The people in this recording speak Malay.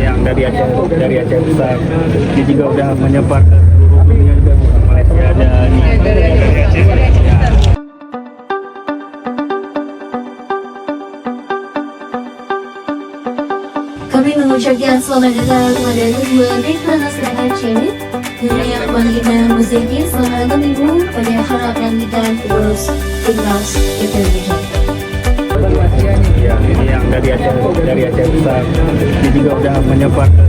yang dari Aceh besar. Dia juga udah menyebar ke seluruh dunia juga. Malaysia ada di dari Aceh. Ya. Kami mengucapkan selamat datang kepada kedua Deklarasi Aceh yang menghina musiknya. Selamat datang Ibu pada harap dan kita terus ikhlas kita berikan. Ya, ini yang dari Aceh besar. Dia juga udah menyebar ke